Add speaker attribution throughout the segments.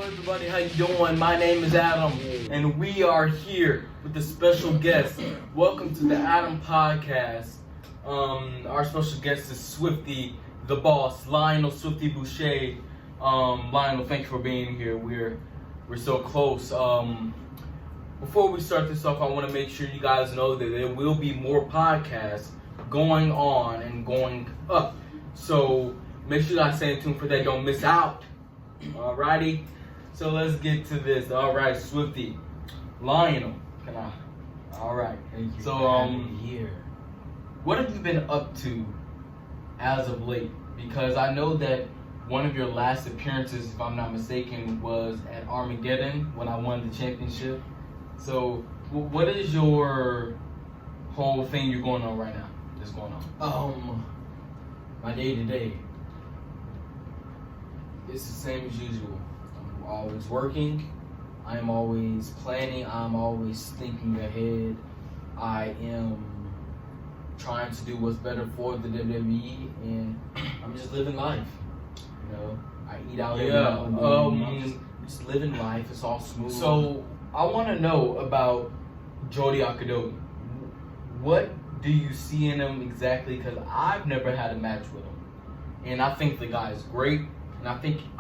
Speaker 1: everybody, how you doing? My name is Adam, and we are here with a special guest. Welcome to the Adam Podcast. Our special guest is Swifty, the Boss Lionel Swifty Boucher. Lionel, thank you for being here. We're so close. Before we start this off, I want to make sure you guys know that there will be more podcasts going on and going up. So make sure you guys stay tuned for that. Don't miss out. Alrighty. So let's get to this. Alright, Swifty. Lionel. Alright.
Speaker 2: Thank you
Speaker 1: so
Speaker 2: for having me here.
Speaker 1: What have you been up to as of late? Because I know that one of your last appearances, if I'm not mistaken, was at Armageddon when I won the championship. So what is your whole thing you're going on right now? That's going on?
Speaker 2: My day to day.
Speaker 1: It's the same as usual. I'm always working. I'm always planning. I'm always thinking ahead. I am trying to do what's better for the WWE, and I'm just living life. You know, I eat out every now and then. Just living life. It's all smooth. So I want to know about Jody Akadoti. What do you see in him exactly? Because I've never had a match with him, and I think the guy is great. And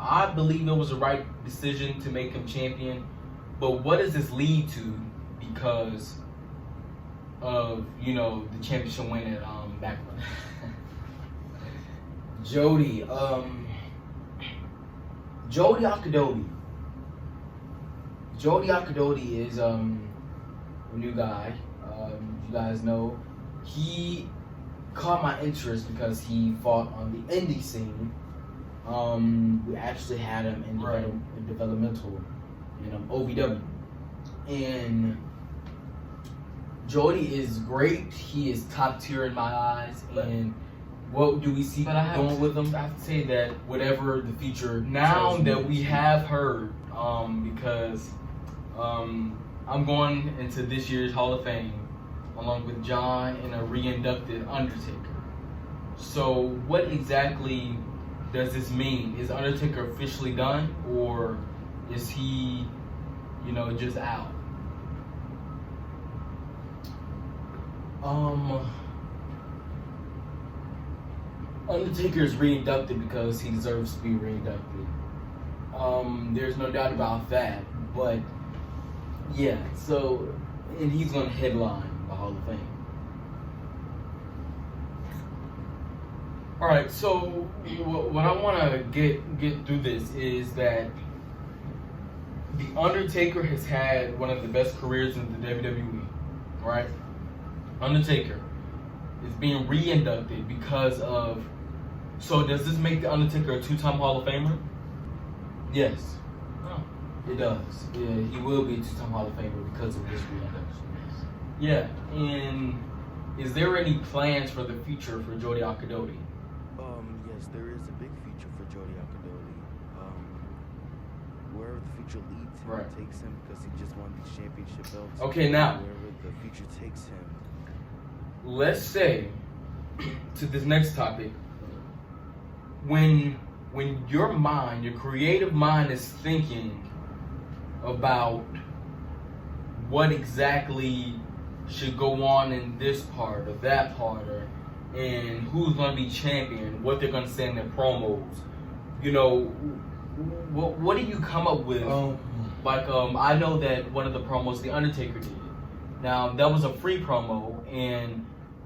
Speaker 1: I believe it was the right decision to make him champion. But what does this lead to because of, the championship win at Backlash?
Speaker 2: Jody Akadoti. Jody Akadoti is a new guy. You guys know he caught my interest because he fought on the indie scene. We actually had him in developmental in OVW, and Jody is great. He is top tier in my eyes. And what do we see going with him?
Speaker 1: I have to say that whatever the future now that we have heard, because I'm going into this year's Hall of Fame along with John and a re-inducted Undertaker. So what exactly does this mean? Is Undertaker officially done, or is he, just out?
Speaker 2: Undertaker is re-inducted because he deserves to be re-inducted. There's no doubt about that. But yeah, and he's gonna headline the Hall of Fame.
Speaker 1: All right, so what I want to get through this is that The Undertaker has had one of the best careers in the WWE, right? Undertaker is being re-inducted because of... So does this make The Undertaker a two-time Hall of Famer?
Speaker 2: Yes.
Speaker 1: Oh.
Speaker 2: It does. Yeah, he will be a two-time Hall of Famer because of this re-induction.
Speaker 1: Yeah, and is there any plans for the future for Jody Akadoti?
Speaker 3: Yes, there is a big future for Jody Akadoti. Wherever the future leads him, takes him, because he just won these championship belts.
Speaker 1: Okay, now,
Speaker 3: wherever the future takes him.
Speaker 1: Let's say, to this next topic, when your mind, your creative mind is thinking about what exactly should go on in this part or that part, and who's going to be champion, what they're going to say in their promos, what do you come up with? I know that one of the promos The Undertaker did. Now, that was a free promo, and,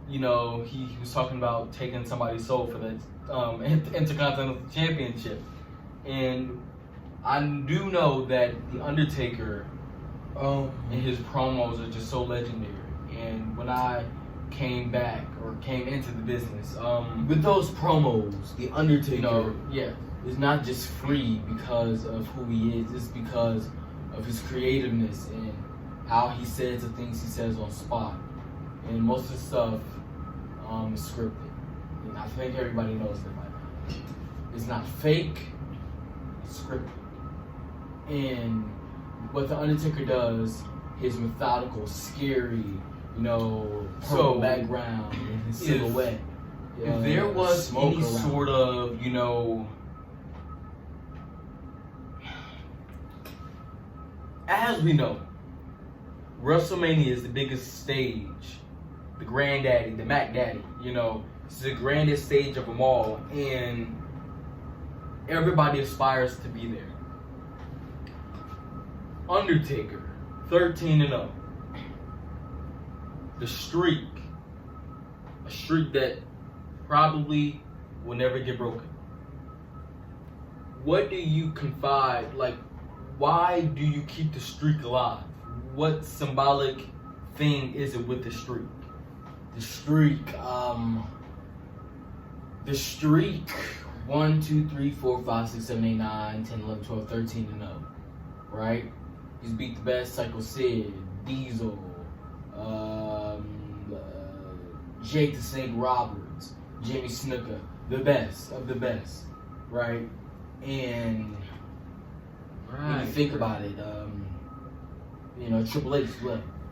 Speaker 1: he was talking about taking somebody's soul for the Intercontinental Championship. And I do know that The Undertaker and his promos are just so legendary. And when I came into the business,
Speaker 2: with those promos, The Undertaker
Speaker 1: is
Speaker 2: not just free because of who he is, it's because of his creativeness and how he says the things he says on spot. And most of the stuff is scripted. And I think everybody knows that by now. It's not fake, it's scripted. And what The Undertaker does, his methodical, scary, purple background and his silhouette.
Speaker 1: If there was any sort of,
Speaker 2: as we know, WrestleMania is the biggest stage, the granddaddy, the Mac Daddy. You know, it's the grandest stage of them all, and everybody aspires to be there. Undertaker, 13-0. The streak, a streak that probably will never get broken. What do you confide, like, why do you keep the streak alive? What symbolic thing is it with the streak?
Speaker 1: The streak, 1, 2, 3, 4, 5, 6, 7, 8, 9, 10, 11, 12, 13-0, right? He's beat the best, Psycho Sid, Diesel, Jake the Snake Roberts, Jimmy Snuka, the best of the best, right? And when you think about it, you know, Triple H,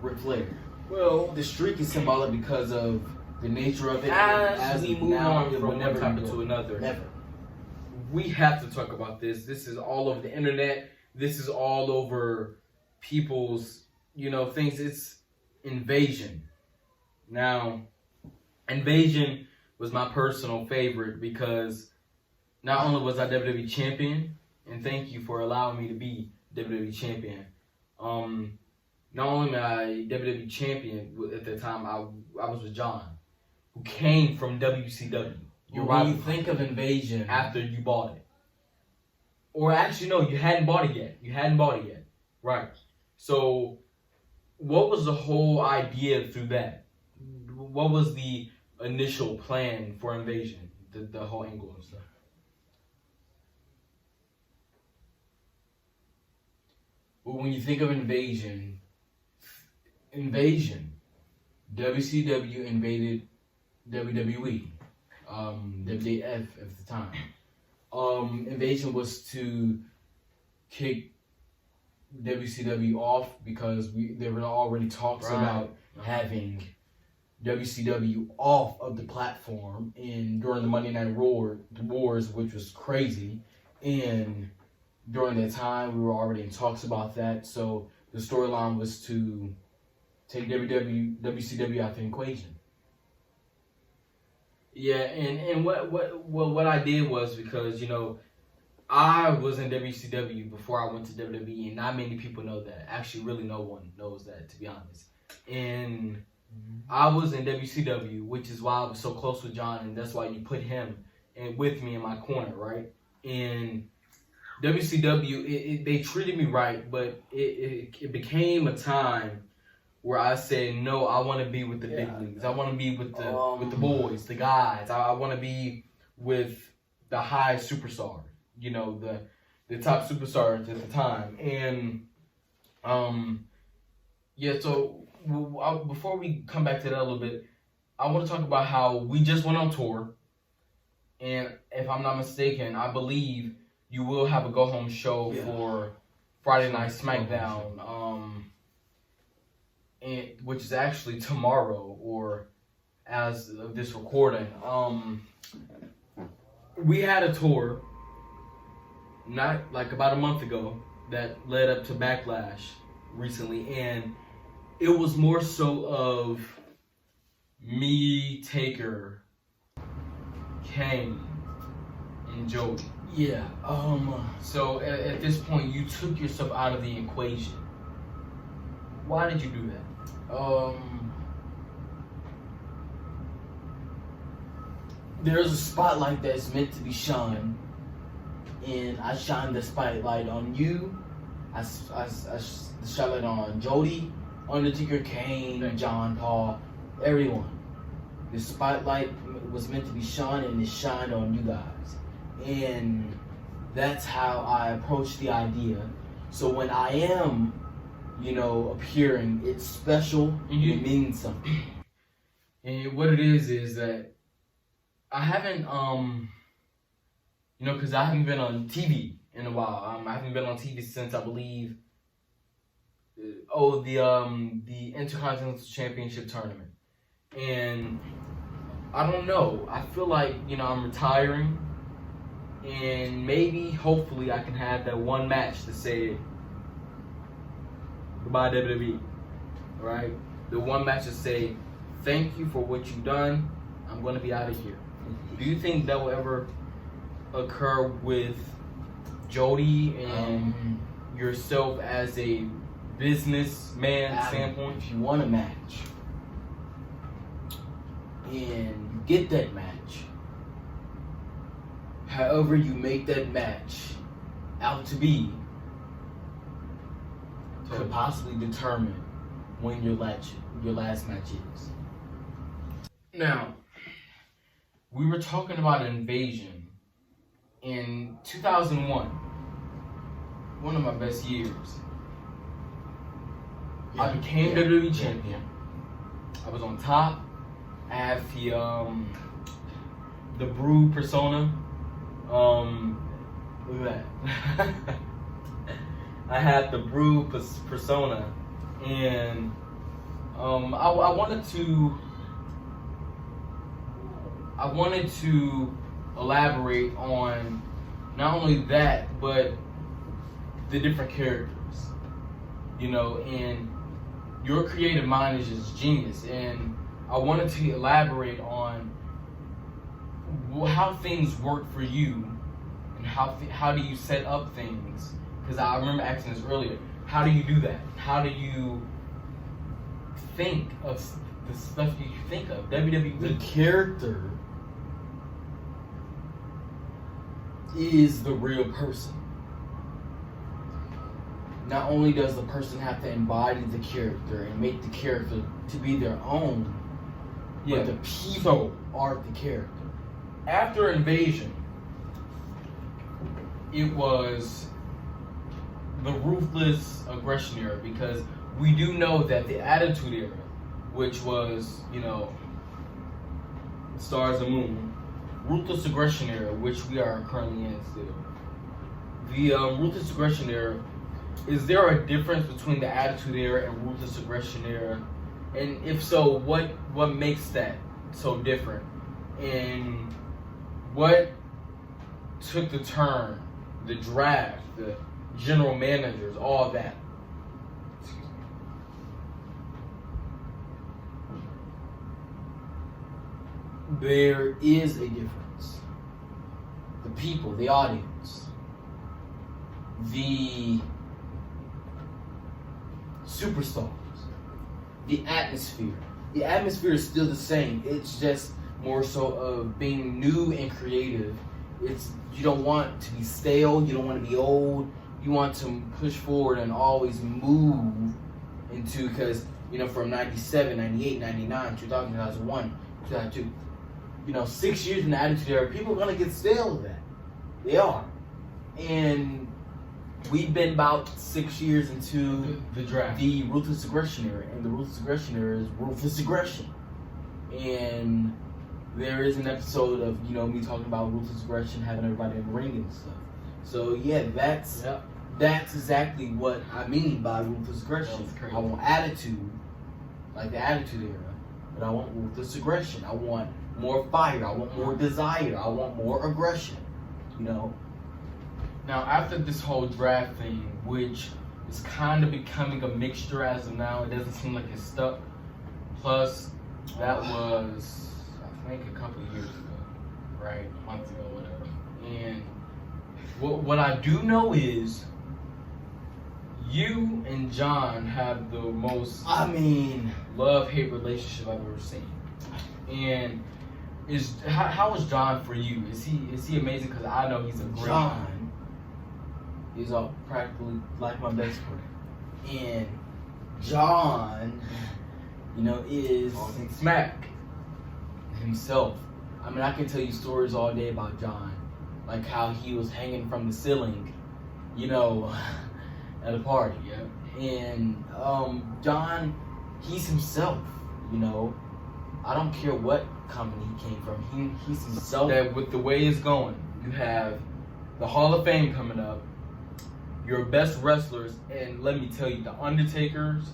Speaker 1: Ric Flair.
Speaker 2: Well,
Speaker 1: The streak is symbolic because of the nature of it.
Speaker 2: as we move
Speaker 1: now,
Speaker 2: on
Speaker 1: it
Speaker 2: from
Speaker 1: will
Speaker 2: one
Speaker 1: never
Speaker 2: topic
Speaker 1: be
Speaker 2: to another,
Speaker 1: Never.
Speaker 2: we have to talk about this. This is all over the internet. This is all over people's, you know, things. It's Invasion. Now, Invasion was my personal favorite because not only was I WWE champion, and thank you for allowing me to be WWE champion. Not only am I WWE champion at the time, I was with John, who came from WCW.
Speaker 1: When you think of Invasion,
Speaker 2: After you bought it. Or actually, no, you hadn't bought it yet. Right. So, what was the whole idea through that? What was the initial plan for Invasion? The whole angle and stuff.
Speaker 1: but when you think of Invasion, WCW invaded WWE, WWF at the time. Invasion was to kick WCW off because there were already talks about having WCW off of the platform during the Monday Night Wars, which was crazy. And during that time, we were already in talks about that. So the storyline was to take WCW out the equation.
Speaker 2: Yeah, and what I did was because, you know, I was in WCW before I went to WWE, and not many people know that. Actually, really no one knows that, to be honest. And I was in WCW, which is why I was so close with John, and that's why you put him with me in my corner, right? And WCW, they treated me right, but it became a time where I said, no, I want to be with the big leagues. I want to be with the boys, the guys. I want to be with the high superstar, you know, the top superstars at the time. And so before we come back to that a little bit, I want to talk about how we just went on tour. And if I'm not mistaken, I believe you will have a go-home show for Friday Night SmackDown, which is actually tomorrow, or as of this recording. We had a tour, not like about a month ago, that led up to Backlash recently, and it was more so of me, Taker, Kane, and Jody.
Speaker 1: Yeah.
Speaker 2: So at this point, you took yourself out of the equation. Why did you do that?
Speaker 1: There's a spotlight that's meant to be shone, and I shined the spotlight on you. I shine it on Jody, Undertaker, Kane, John, Paul, everyone. The spotlight was meant to be shone, and it shined on you guys. And that's how I approach the idea. So when I am, you know, appearing, it's special, and it means something.
Speaker 2: And what it is that I haven't, you know, because I haven't been on TV in a while. I haven't been on TV since, I believe, the Intercontinental Championship tournament. And I don't know. I feel like, you know, I'm retiring. And maybe, hopefully, I can have that one match to say,
Speaker 1: Goodbye, WWE. Right? The one match to say, thank you for what you've done. I'm going to be out of here. Do you think that will ever occur with Jody and yourself as a businessman standpoint?
Speaker 2: If you want a match and you get that match, however you make that match out to be could possibly determine when your last match is.
Speaker 1: Now, we were talking about Invasion in 2001, one of my best years. I became WWE champion. I was on top. I had the Brew persona. Look at that. I had the Brew persona, and I wanted to elaborate on not only that, but the different characters. You know, and your creative mind is just genius, and I wanted to elaborate on how things work for you, and how do you set up things. Because I remember asking this earlier. How do you do that? How do you think of the stuff you think of? WWE.
Speaker 2: The character is the real person. Not only does the person have to embody the character and make the character to be their own, but the people are the character.
Speaker 1: After Invasion, it was the ruthless aggression era, because we do know that the Attitude Era, which was, you know, Stars and Moon, ruthless aggression era, which we are currently in still. The ruthless aggression era, is there a difference between the Attitude Era and ruthless aggression era? And if so, what makes that so different? And what took the turn, the draft, the general managers, all that?
Speaker 2: There is a difference. The people, the audience, the superstars, the atmosphere. The atmosphere is still the same. It's just more so of being new and creative. You don't want to be stale. You don't want to be old. You want to push forward and always move into, because, you know, from 97, 98, 99, 2000, 2001, 2002, you know, 6 years in the Attitude Era, people are going to get stale of that. They are. And we've been about 6 years into
Speaker 1: the draft,
Speaker 2: the Ruthless Aggression Era, and the Ruthless Aggression Era is ruthless aggression. And there is an episode of, you know, me talking about ruthless aggression, having everybody in the ring and stuff. So yeah, that's exactly what I mean by ruthless aggression. I want attitude, like the Attitude Era, but I want ruthless aggression. I want more fire. I want more desire. I want more aggression. You know.
Speaker 1: Now, after this whole draft thing, which is kind of becoming a mixture as of now, it doesn't seem like it's stuck. Plus, that was, I think, a couple of years ago, right? Months ago, whatever. And what I do know is you and John have the most, love-hate relationship I've ever seen. And how is John for you? Is he amazing? Because I know he's a great
Speaker 2: John is practically like my best friend. And John, you know, is
Speaker 1: smack
Speaker 2: himself. I mean, I can tell you stories all day about John, like how he was hanging from the ceiling, you know, at a party.
Speaker 1: Yeah.
Speaker 2: And John, he's himself. You know, I don't care what company he came from. He's himself.
Speaker 1: That with the way it's going, you have the Hall of Fame coming up, your best wrestlers, and let me tell you, The Undertaker's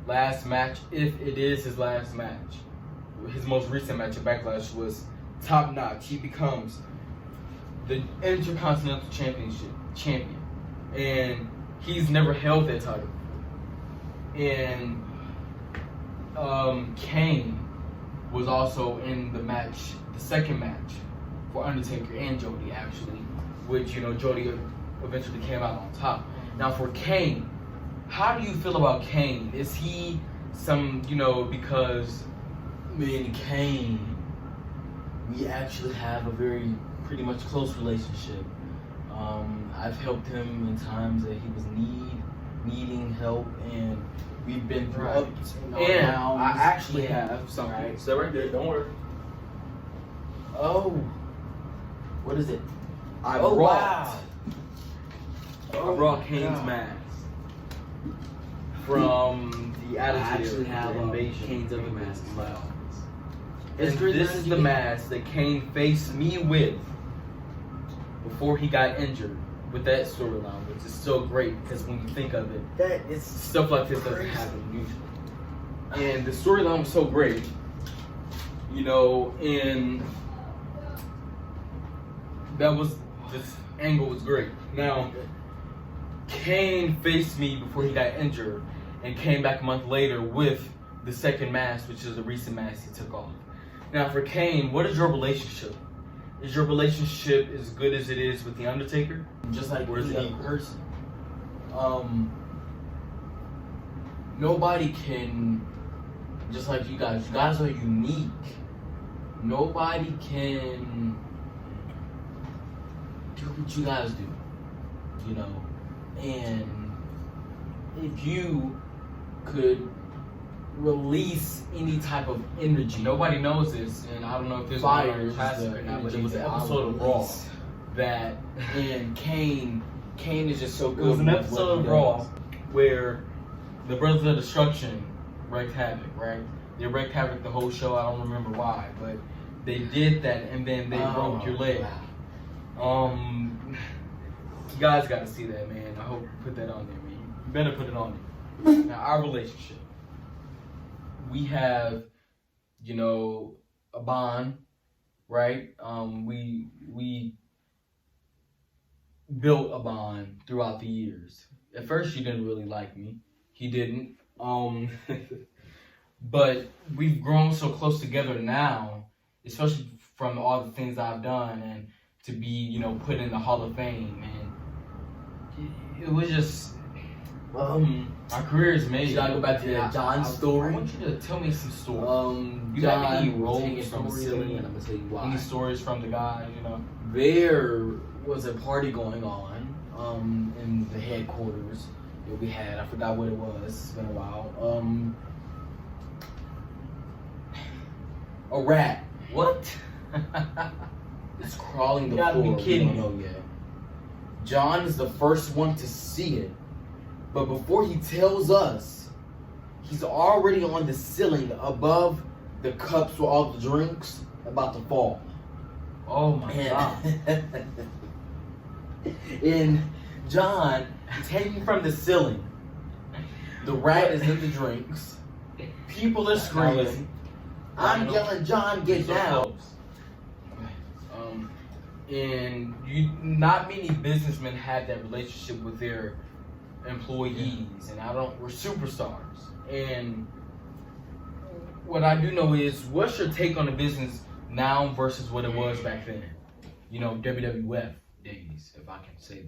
Speaker 1: last match, if it is his last match, his most recent match at Backlash was top notch. He becomes the Intercontinental champion, and he's never held that title.
Speaker 2: And Kane was also in the match, the second match for Undertaker and Jody, actually, which, you know, Jody eventually came out on top. Now for Kane, how do you feel about Kane? Is he some, you know, because me and Kane, we actually have a very pretty much close relationship. I've helped him in times that he was needing help, and we've been through ups and downs.
Speaker 1: I actually have something.
Speaker 2: Right.
Speaker 1: Stay right there. Don't worry.
Speaker 2: Oh, what is it?
Speaker 1: I
Speaker 2: Wow.
Speaker 1: brought Kane's mask
Speaker 2: From the
Speaker 1: I
Speaker 2: Attitude
Speaker 1: actually have
Speaker 2: Invasion.
Speaker 1: Kane's other mask as well.
Speaker 2: And this is the mask that Kane faced me with before he got injured with that storyline, which is so great because when you think of it,
Speaker 1: That is
Speaker 2: stuff like this doesn't happen usually. And the storyline was so great, you know, and that was, this angle was great. Now, Kane faced me before he got injured and came back a month later with the second mask, which is the recent mask he took off. Now, for Kane, what is your relationship? Is your relationship as good as it is with The Undertaker?
Speaker 1: just like
Speaker 2: Where's
Speaker 1: any
Speaker 2: the
Speaker 1: other person.
Speaker 2: Nobody can, just like you guys are unique. Nobody can do what you guys do, you know. And if you could release any type of energy, nobody knows this, and I don't know if this
Speaker 1: Fire
Speaker 2: is
Speaker 1: is
Speaker 2: classic
Speaker 1: the
Speaker 2: or not, but it
Speaker 1: energy
Speaker 2: was an
Speaker 1: that I
Speaker 2: episode of
Speaker 1: would
Speaker 2: Raw
Speaker 1: release.
Speaker 2: that, and Kane is just so good.
Speaker 1: It was an
Speaker 2: with
Speaker 1: episode
Speaker 2: what he
Speaker 1: of Raw
Speaker 2: does, where the Brothers of Destruction wreaked havoc, right? They wreaked havoc the whole show. I don't remember why, but they did that, and then they broke your leg. You guys got to see that, man. I hope you put that on there, man. You better put it on there. Now, our relationship, we have, you know, a bond, right? We built a bond throughout the years. At first, you didn't really like me. He didn't. But we've grown so close together now, especially from all the things I've done, and to be, you know, put in the Hall of Fame, and it was just, our career is made.
Speaker 1: You gotta go back to that John story.
Speaker 2: I want you to tell me some stories. You
Speaker 1: John
Speaker 2: got any
Speaker 1: was hanging
Speaker 2: roles
Speaker 1: from a
Speaker 2: stories?
Speaker 1: ceiling, and I'm gonna tell you why.
Speaker 2: Any stories from the guys, you know?
Speaker 1: There was a party going on in the headquarters that we had. I forgot what it was. It's been a while. A rat.
Speaker 2: What?
Speaker 1: It's crawling the
Speaker 2: You gotta be
Speaker 1: floor.
Speaker 2: kidding
Speaker 1: We don't know yet. John is the first one to see it, but before he tells us, he's already on the ceiling above the cups with all the drinks about to fall.
Speaker 2: Oh my God.
Speaker 1: And John is hanging from the ceiling. The rat is in the drinks. People are screaming. I'm yelling, John, get down.
Speaker 2: And not many businessmen had that relationship with their employees, and we're superstars. And what I do know is, what's your take on the business now versus what it was back then? You know, WWF days, if I can say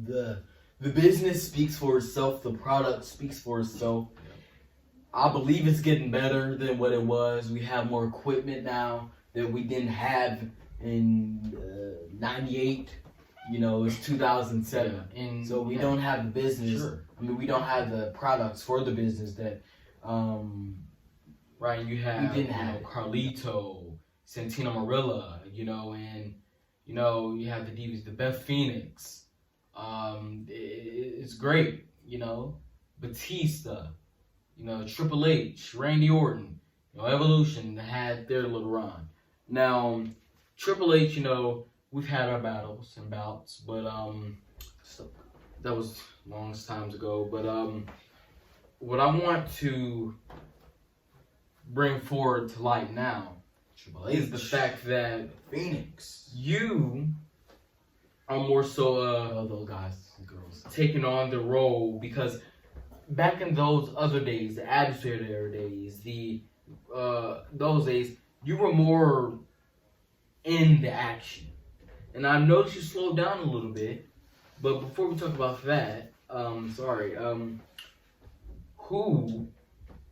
Speaker 2: that.
Speaker 1: The business speaks for itself. The product speaks for itself. I believe it's getting better than what it was. We have more equipment now that we didn't have in '98. You know, it's 2007,
Speaker 2: Yeah. And
Speaker 1: so we don't have the business.
Speaker 2: Sure.
Speaker 1: I mean, we don't have the products for the business that.
Speaker 2: Right, you have
Speaker 1: We didn't have it.
Speaker 2: Carlito, Santino Marilla, you know, and you know you have the Divas, the Beth Phoenix. It's great, you know, Batista, you know, Triple H, Randy Orton, you know, Evolution had their little run. Now, Triple H, you know, we've had our battles and bouts, but that was long times ago. But what I want to bring forward to light now is the fact that
Speaker 1: Phoenix.
Speaker 2: you are more so
Speaker 1: All those guys and girls.
Speaker 2: taking on the role, because back in those other days, the Attitude Era days, those days, you were more in the action. And I noticed you slowed down a little bit. But before we talk about that, who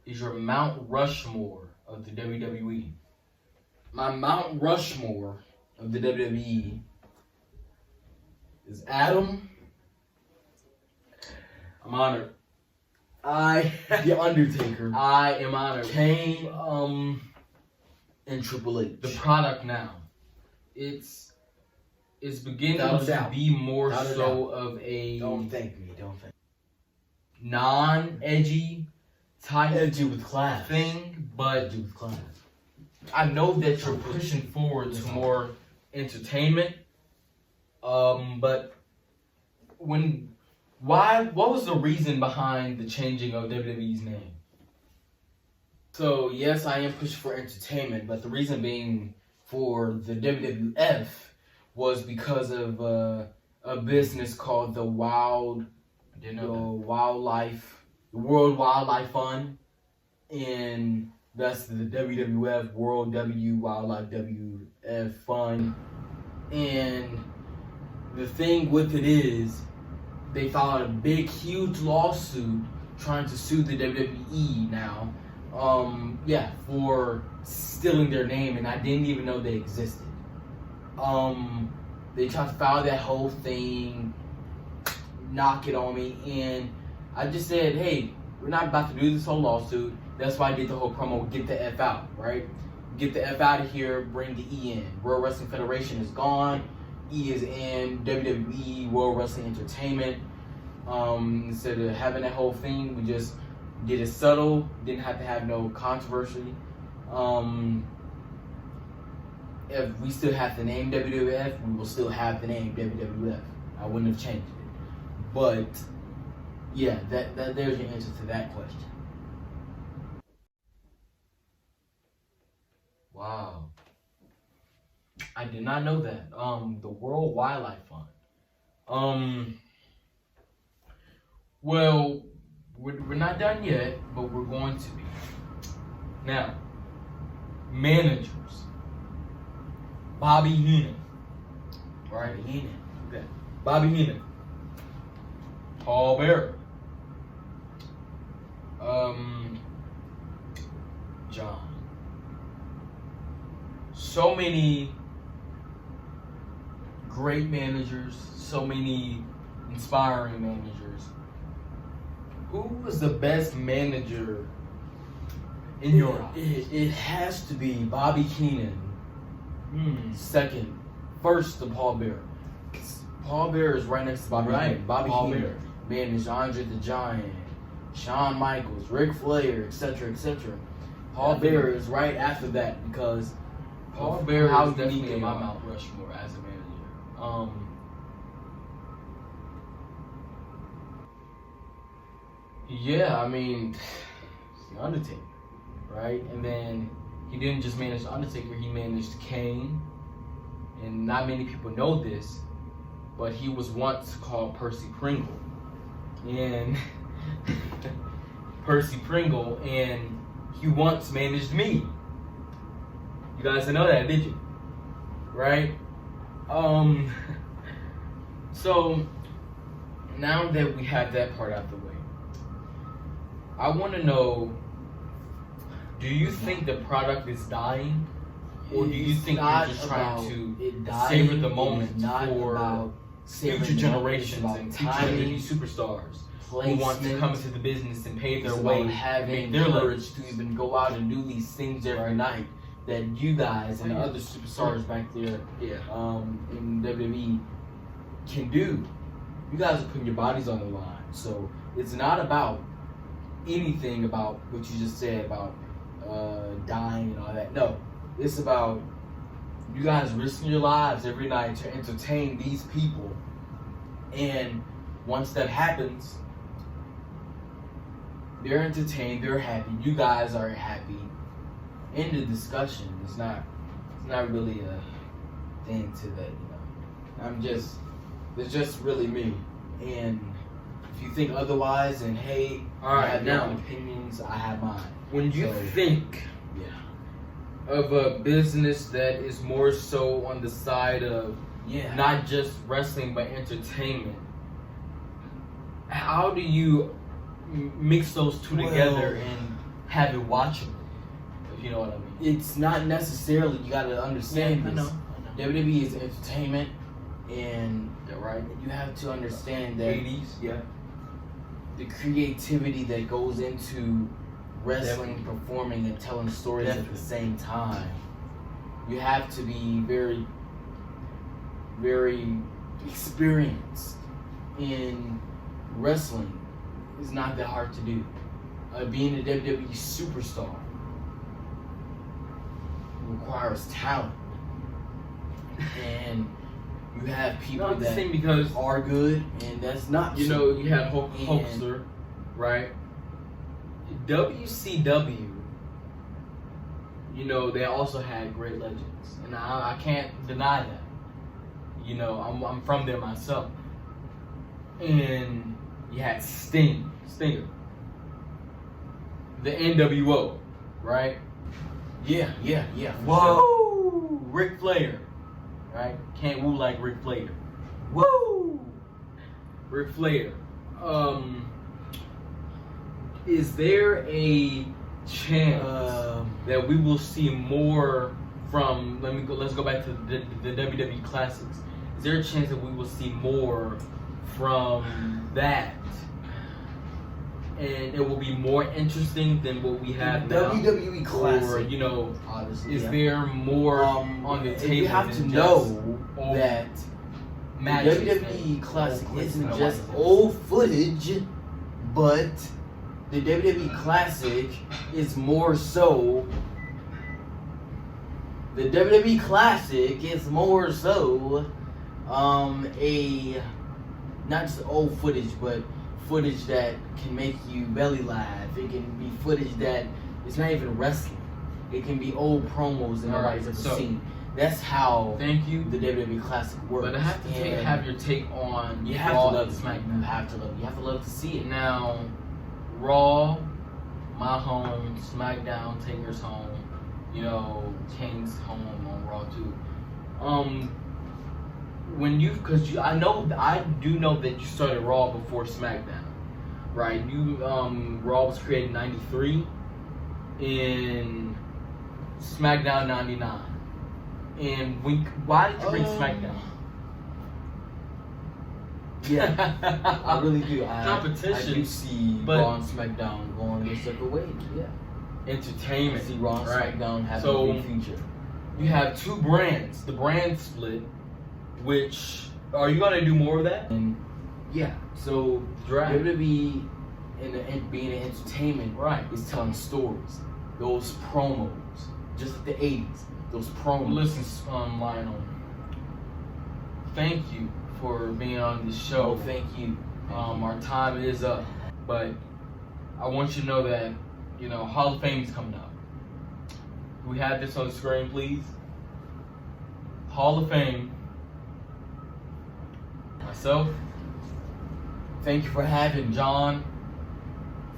Speaker 2: is your Mount Rushmore of the WWE? My Mount Rushmore of the WWE is Adam. I'm honored. The Undertaker. I am honored. Kane, and Triple H. The product now. It's beginning to be more so of a
Speaker 1: Don't thank me.
Speaker 2: non-edgy type
Speaker 1: Edgy with class
Speaker 2: thing, but
Speaker 1: Edgy with class.
Speaker 2: I know that you're pushing forward to more entertainment. But what was the reason behind the changing of WWE's name? So yes, I am pushing for entertainment, but the reason being for the WWF was because of a business called the World Wildlife Fund, and that's the WWF, World W Wildlife WF Fund. And the thing with it is, they filed a big, huge lawsuit trying to sue the WWE now, for stealing their name, and I didn't even know they existed. They tried to file that whole thing, knock it on me, and I just said, hey, we're not about to do this whole lawsuit. That's why I did the whole promo, get the F out, right? Get the F out of here, bring the E in. World Wrestling Federation is gone, E is in, WWE, World Wrestling Entertainment. Instead of having that whole thing, we just did it subtle, didn't have to have no controversy. If we still have the name WWF, we will still have the name WWF. I wouldn't have changed it. But yeah, that there's your answer to that question. Wow. I did not know that. The World Wildlife Fund. Well, we're not done yet, but we're going to be. Now, managers. Bobby Heenan. Right? Heenan. Okay. Bobby Heenan. Paul Bearer. John. So many great managers, so many inspiring managers. Who was the best manager in your eyes? It has to be Bobby Heenan. Second. First, the Paul Bearer. Paul Bearer is right next to Bobby Heenan. Bobby Heenan managed Andre the Giant, Shawn Michaels, Ric Flair, etc., etc. Paul Bearer is right after that because Paul Bearer is definitely in my Mount Rushmore as a manager. I mean, it's the Undertaker, right? And then he didn't just manage the Undertaker; he managed Kane. And not many people know this, but he was once called Percy Pringle, and and he once managed me. You guys didn't know that, did you? Right? So now that we have that part out the way, I want to know, do you think the product is dying? Or do you think you're just trying to savor the moment for future generations and future superstars who want to come into the business and pave their way, having their courage to even go out and do these things every night that you guys and the other superstars back there in WWE can do? You guys are putting your bodies on the line. So it's not about anything about what you just said about dying and all that. No. It's about you guys risking your lives every night to entertain these people. And once that happens, they're entertained, they're happy, you guys are happy. End of discussion. It's not really a thing to that, It's just really me. And
Speaker 1: If you think otherwise, then hey,
Speaker 2: All right,
Speaker 1: I have
Speaker 2: now-
Speaker 1: your own opinions. I have mine.
Speaker 2: When you
Speaker 1: So,
Speaker 2: think
Speaker 1: Yeah.
Speaker 2: of a business that is more so on the side of
Speaker 1: Yeah.
Speaker 2: not just wrestling but entertainment, how do you mix those two together
Speaker 1: Well-
Speaker 2: and have it watchable? If you know what I mean.
Speaker 1: It's not necessarily. You got to understand
Speaker 2: I
Speaker 1: this.
Speaker 2: know.
Speaker 1: WWE is entertainment, and
Speaker 2: Yeah, right.
Speaker 1: you have to understand that
Speaker 2: 80s, yeah.
Speaker 1: the creativity that goes into wrestling, performing, and telling stories at
Speaker 2: Definitely.
Speaker 1: the same time. You have to be very, very experienced in wrestling. It's not that hard to do. Being a WWE superstar requires talent, and you have people
Speaker 2: No, I'm just
Speaker 1: that
Speaker 2: saying because
Speaker 1: are good, and that's not.
Speaker 2: you
Speaker 1: so.
Speaker 2: know you had
Speaker 1: And-
Speaker 2: Hulkster, right? WCW, you know, they also had great legends, and I can't deny that. You know, I'm from there myself, and you had Stinger, the NWO, right?
Speaker 1: Yeah. For
Speaker 2: Whoa, Ric Flair, right? Can't woo like Ric Flair. Woo, Ric Flair. Is there a chance that we will see more from? Let's go back to the WWE Classics. Is there a chance that we will see more from that, and it will be more interesting than what we have now?
Speaker 1: WWE Classic.
Speaker 2: Or you know,
Speaker 1: Honestly,
Speaker 2: is
Speaker 1: yeah.
Speaker 2: there more on the table?
Speaker 1: You have to
Speaker 2: than
Speaker 1: know
Speaker 2: just
Speaker 1: that
Speaker 2: matches
Speaker 1: the WWE
Speaker 2: and
Speaker 1: Classic
Speaker 2: old
Speaker 1: isn't
Speaker 2: clips.
Speaker 1: just old footage, but the WWE Classic is more so. The WWE Classic is more so a not just old footage, but footage that can make you belly laugh. It can be footage that it's not even wrestling. It can be old promos that nobody's ever
Speaker 2: so-
Speaker 1: seen. That's how
Speaker 2: Thank you.
Speaker 1: the WWE Classic works.
Speaker 2: But I have to
Speaker 1: And
Speaker 2: have your take on
Speaker 1: you have
Speaker 2: Raw
Speaker 1: to love
Speaker 2: and
Speaker 1: it.
Speaker 2: SmackDown.
Speaker 1: You have to love it. You have to love to see it.
Speaker 2: Now, Raw, my home, SmackDown, Taker's home, you know, Kane's home on Raw too. I do know that you started Raw before SmackDown, right? Raw was created in '93, in SmackDown '99, and why did you bring SmackDown?
Speaker 1: Yeah, I really do. I
Speaker 2: Competition,
Speaker 1: do see
Speaker 2: but-
Speaker 1: Raw and SmackDown going their separate ways. Yeah, I
Speaker 2: Entertainment.
Speaker 1: see Raw and
Speaker 2: right?
Speaker 1: SmackDown having
Speaker 2: So-
Speaker 1: a big future.
Speaker 2: You have two brands. The brand split, which are you gonna do more of that?
Speaker 1: And yeah, so
Speaker 2: Draft.
Speaker 1: WWE and being an entertainment
Speaker 2: Right.
Speaker 1: is telling stories. Those promos, just like the '80s. Those promos.
Speaker 2: Listen, Lionel. Thank you for being on the show.
Speaker 1: Oh, thank you.
Speaker 2: Our time is up, but I want you to know that Hall of Fame is coming up. Do we have this on the screen, please? Hall of Fame. Myself,
Speaker 1: Thank you for having
Speaker 2: John,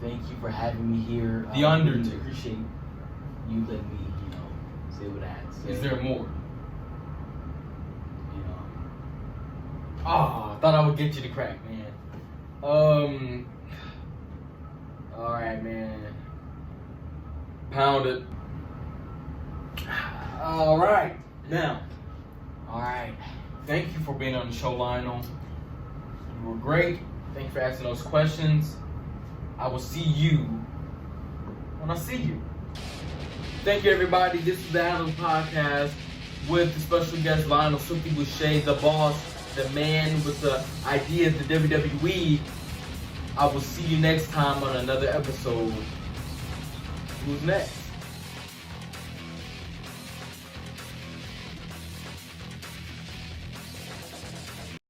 Speaker 1: Thank you for having me here.
Speaker 2: The
Speaker 1: I really
Speaker 2: Undertaker.
Speaker 1: appreciate you letting me, say what I had to say.
Speaker 2: Is there more?
Speaker 1: You know,
Speaker 2: I thought I would get you to crack, man. Alright, man. Pound it. Alright. Now,
Speaker 1: alright.
Speaker 2: thank you for being on the show, Lionel. You were great. Thank you for asking those questions. I will see you when I see you. Thank you, everybody. This is the Adam Podcast with the special guest, Lionel Swifty Boucher, the boss, the man with the idea of the WWE. I will see you next time on another episode. Who's next?